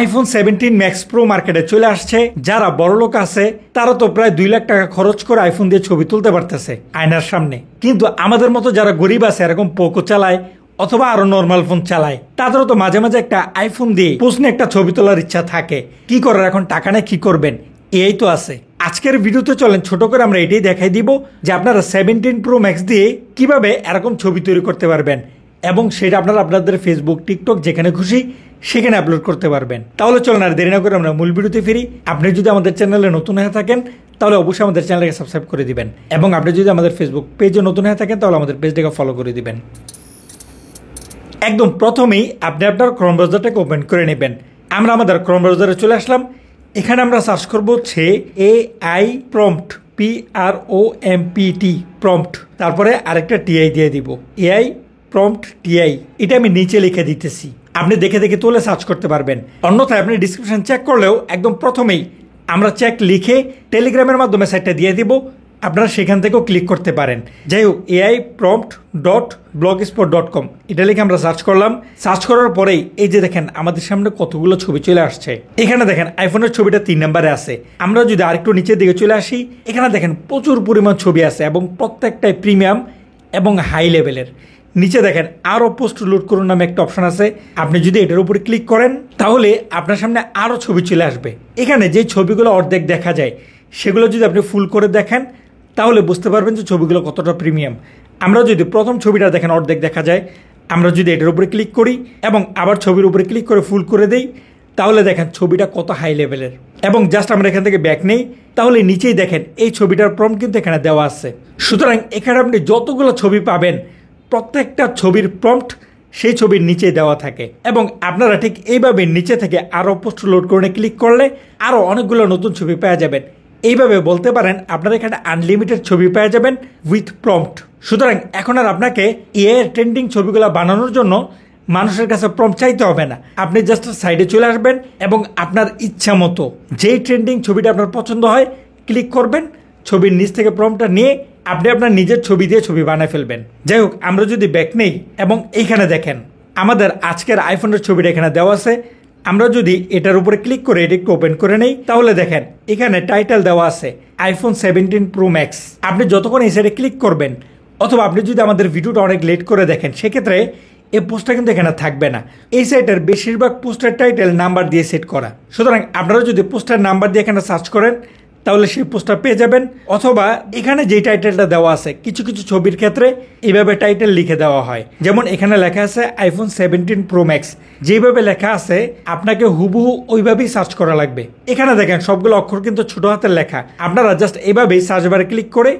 IPhone 17 max pro মার্কেটে চলে আসছে। যারা বড়লোক আছে তারা তো প্রায় 2 লাখ টাকা খরচ করে আইফোন দিয়ে ছবি তুলতে পারতেছে আয়নার সামনে, কিন্তু আমাদের মতো যারা গরিব আছে, এরকম পোকো চালায় অথবা আরো নর্মাল ফোন চালায়, তাদেরও তো মাঝে মাঝে একটা আইফোন দিয়ে প্রশ্নে একটা ছবি তোলার ইচ্ছা থাকে। কি করার এখন, টাকা নেই, কি করবেন? এই তো আছে। আজকের ভিডিওতে চলেন ছোট করে আমরা এটাই দেখাই দিব যে আপনারা 17 প্রো ম্যাক্স দিয়ে কিভাবে এরকম ছবি তৈরি করতে পারবেন এবং সেটা আপনারা আপনাদের ফেসবুক, টিকটক যেখানে খুশি সেখানে আপলোড করতে পারবেন। তাহলে চলেন আর দেরি না করে আমরা মূল ভিডিওতে ফিরি। আপনি যদি আমাদের চ্যানেলে নতুন হয়ে থাকেন তাহলে অবশ্যই আমাদের চ্যানেলকে সাবস্ক্রাইব করে দিবেন এবং আপনি যদি আমাদের ফেসবুক পেজে নতুন হয়ে থাকেন তাহলে আমাদের পেজটাকে ফলো করে দিবেন। একদম প্রথমেই আপনি আপনার ক্রোম ব্রাউজারটাকে ওপেন করে নেবেন। আমরা আমাদের ক্রোম ব্রাউজারে চলে আসলাম। এখানে আমরা সার্চ করব হচ্ছে AI প্রম্পট, PROMPT প্রম্পট, তারপরে আরেকটা TI দিয়ে দিব, AI প্রম্পট TI। এটা আমি নিচে লিখে দিতেছি, আপনি দেখে দেখে তুলে সার্চ করতে পারবেন। অন্যথায় আপনি ডিসক্রিপশন চেক করলেও একদম প্রথমেই আমরা চেক লিখে টেলিগ্রামের মাধ্যমে সাইটটা দিয়ে দিব, আপনারা সেখান থেকেও ক্লিক করতে পারেন। যাই হোক, aiprompt.blogspot.com এটা লিখে আমরা সার্চ করলাম। সার্চ করার পরেই এই যে দেখেন আমাদের সামনে কতগুলো ছবি চলে আসছে। এখানে দেখেন আইফোনের ছবিটা 3 নম্বরে আছে। আমরা যদি আরেকটু নিচের দিকে চলে আসি, এখানে দেখেন প্রচুর পরিমাণ ছবি আছে এবং প্রত্যেকটাই প্রিমিয়াম এবং হাই লেভেলের। নিচে দেখেন আরও পোস্ট লোড করুন নামে একটা অপশন আছে। আপনি যদি এটার উপরে ক্লিক করেন তাহলে আপনার সামনে আরও ছবি চলে আসবে। এখানে যে ছবিগুলো অর্ধেক দেখা যায় সেগুলো যদি আপনি ফুল করে দেখেন তাহলে বুঝতে পারবেন যে ছবিগুলো কতটা প্রিমিয়াম। আমরা যদি প্রথম ছবিটা দেখেন অর্ধেক দেখা যায়, আমরা যদি এটার উপরে ক্লিক করি এবং আবার ছবির উপরে ক্লিক করে ফুল করে দেই তাহলে দেখেন ছবিটা কত হাই লেভেলের। এবং জাস্ট আমরা এখান থেকে ব্যাক নেই তাহলে নিচেই দেখেন এই ছবিটার প্রম্পট কিন্তু এখানে দেওয়া আছে। সুতরাং এখানে আপনি যতগুলো ছবি পাবেন প্রত্যেকটা ছবির প্রম্পট সেই ছবির নিচে দেওয়া থাকে এবং আপনারা ঠিক এইভাবে নিচে থেকে আরও পোস্ট লোড করে ক্লিক করলে আরও অনেকগুলো নতুন ছবি পেয়ে যাবেন। এইভাবে বলতে পারেন আপনারা এখানে আনলিমিটেড ছবি পেয়ে যাবেন উইথ প্রম্পট। সুতরাং এখন আর আপনাকে এর ট্রেন্ডিং ছবিগুলো বানানোর জন্য মানুষের কাছে প্রম্পট চাইতে হবে না। আপনি জাস্ট সাইডে চলে আসবেন এবং আপনার ইচ্ছা মতো যেই ট্রেন্ডিং ছবিটা আপনার পছন্দ হয় ক্লিক করবেন, ছবির নিচ থেকে প্রম্পটটা নিয়ে আপনি আপনার নিজের ছবি দিয়ে ছবি বানায় ফেলবেন। যাই হোক, আমরা যদি ব্যাক নেই এবং এইখানে দেখেন আমাদের আজকের আইফোনের ছবিটা এখানে দেওয়া আছে। আমরা যদি এটার উপরে ক্লিক করে এটা একটু ওপেন করে নেই তাহলে দেখেন এখানে টাইটেল দেওয়া আছে আইফোন 17 প্রো ম্যাক্স। আপনি যতক্ষণ এই সাইডে ক্লিক করবেন অথবা আপনি যদি আমাদের ভিডিওটা অনেক লেট করে দেখেন সেক্ষেত্রে এই পোস্টটা কিন্তু এখানে থাকবে না। এই সাইটের বেশিরভাগ পোস্টের টাইটেল নাম্বার দিয়ে সেট করা। সুতরাং আপনারা যদি পোস্টের নাম্বার দিয়ে এখানে সার্চ করেন তাহলে সেই পোস্টটা পেয়ে যাবেন, অথবা এখানে যে টাইটেলটা দেওয়া আছে কিছু কিছু ছবির ক্ষেত্রে এইভাবে টাইটেল লিখে দেওয়া হয়। যেমন এখানে লেখা আছে আইফোন 17 প্রো ম্যাক্স, যেভাবে লেখা আছে আপনাকে হুবহু ওইভাবেই সার্চ করা লাগবে। এখানে দেখেন সবগুলো অক্ষর কিন্তু ছোট হাতের লেখা। আপনারা জাস্ট এইভাবেই সার্চ বারে ক্লিক করে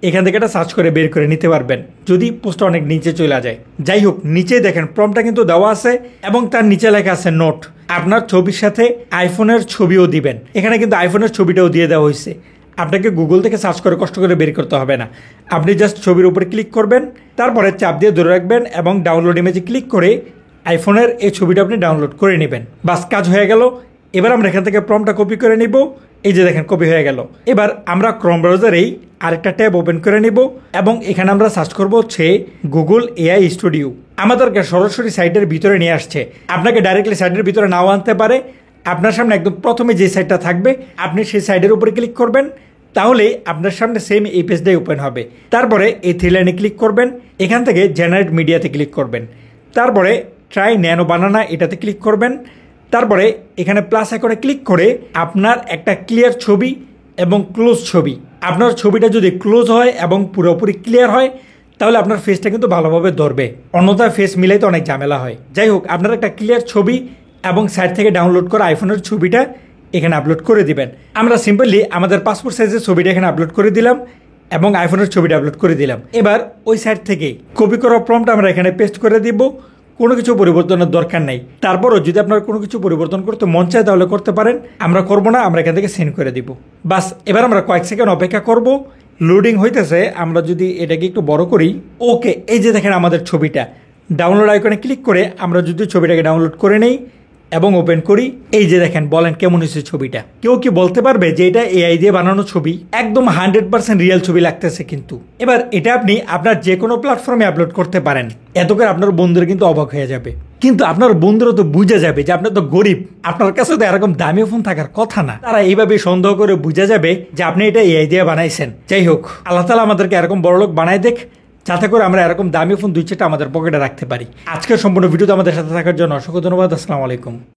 এখান থেকে এটা সার্চ করে বের করে নিতে পারবেন যদি পোস্টটা অনেক নিচে চলে যায়। যাই হোক, নিচে দেখেন প্রম্পটটা কিন্তু দেওয়া আছে এবং তার নিচে লেখা আছে নোট। আপনার ছবির সাথে আইফোনের ছবিও দিবেন। এখানে কিন্তু আইফোনের ছবিটাও দিয়ে দেওয়া হয়েছে। আপনাকে গুগল থেকে সার্চ করে কষ্ট করে বের করতে হবে না। আপনি জাস্ট ছবির উপরে ক্লিক করবেন, তারপরে চাপ দিয়ে ধরে রাখবেন এবং ডাউনলোড ইমেজে ক্লিক করে আইফোনের এই ছবিটা আপনি ডাউনলোড করে নেবেন। বাস, কাজ হয়ে গেল। এবার আমরা এখান থেকে প্রম্পটটা কপি করে নিব। এই যে দেখেন কপি হয়ে গেল। এবার আমরা ক্রোম ব্রাউজারেই আরেকটা ট্যাব ওপেন করে নিব এবং এখানে আমরা সার্চ করব হচ্ছে গুগল AI স্টুডিও। আমাদেরকে সরাসরি সাইটের ভিতরে নিয়ে আসছে। আপনাকে ডাইরেক্টলি সাইটের ভিতরে নাও আনতে পারে। আপনার সামনে একদম প্রথমে যে সাইটটা থাকবে আপনি সেই সাইটের উপরে ক্লিক করবেন, তাহলে আপনার সামনে সেম এই পেজটাই ওপেন হবে। তারপরে এই 3 লাইনে ক্লিক করবেন, এখান থেকে জেনারেট মিডিয়াতে ক্লিক করবেন, তারপরে ট্রাই ন্যানো বানানা এটাতে ক্লিক করবেন, তারপরে এখানে প্লাস আইকনে ক্লিক করে আপনার একটা ক্লিয়ার ছবি এবং ক্লোজ ছবি, আপনার ছবিটা যদি ক্লোজ হয় এবং পুরোপুরি ক্লিয়ার হয় তাহলে আপনার ফেসটা কিন্তু ভালোভাবে ধরবে, অন্যথায় ফেস মিলাইতে অনেক ঝামেলা হয়। যাই হোক, আপনার একটা ক্লিয়ার ছবি এবং সাইট থেকে ডাউনলোড করা আইফোনের ছবিটা এখানে আপলোড করে দিবেন। আমরা সিম্পলি আমাদের পাসপোর্ট সাইজের ছবিটা এখানে আপলোড করে দিলাম এবং আইফোনের ছবিটা আপলোড করে দিলাম। এবার ওই সাইট থেকে কপি করা প্রম্পট আমরা এখানে পেস্ট করে দিব। কোনো কিছু পরিবর্তনের দরকার নেই। তারপরও যদি আপনার কোনো কিছু পরিবর্তন করতে মন চায় তাহলে করতে পারেন, আমরা করব না, আমরা এখান থেকে সেন্ড করে দিব। বাস, এবার আমরা কয়েক সেকেন্ড অপেক্ষা করব। লোডিং হইতেছে। আমরা যদি এটাকে একটু বড় করি, ওকে, এই যে দেখেন আমাদের ছবিটা। ডাউনলোড আইকনে ক্লিক করে আমরা যদি ছবিটাকে ডাউনলোড করে নেই এবং ওপেন করি, এই যে দেখেন, বলেন কেমন হয়েছে ছবিটা? কেউ কি বলতে পারবে যে এটা AI দিয়ে বানানো ছবি? একদম 100% রিয়েল ছবি লাগতেছে কিন্তু। এবার এটা আপনি আপনার যে কোনো প্ল্যাটফর্মে আপলোড করতে পারেন। এত করে আপনার বন্ধুরা কিন্তু অবাক হয়ে যাবে। কিন্তু আপনার বন্ধুরা তো বুঝে যাবে যে আপনি তো গরিব, আপনার কাছে তো এরকম দামি ফোন থাকার কথা না। তারা এইভাবে সন্দেহ করে বুঝে যাবে যে আপনি এটা এআই দিয়ে বানাইছেন। যাই হোক, আল্লাহ তাআলা আমাদেরকে এরকম বড়লোক বানায় দেখ, যাতে করে আমরা এরকম দামি ফোন 2-4টা আমাদের পকেটে রাখতে পারি। আজকের সম্পূর্ণ ভিডিওতে আমাদের সাথে থাকার জন্য অসংখ্য ধন্যবাদ। আসসালামু আলাইকুম।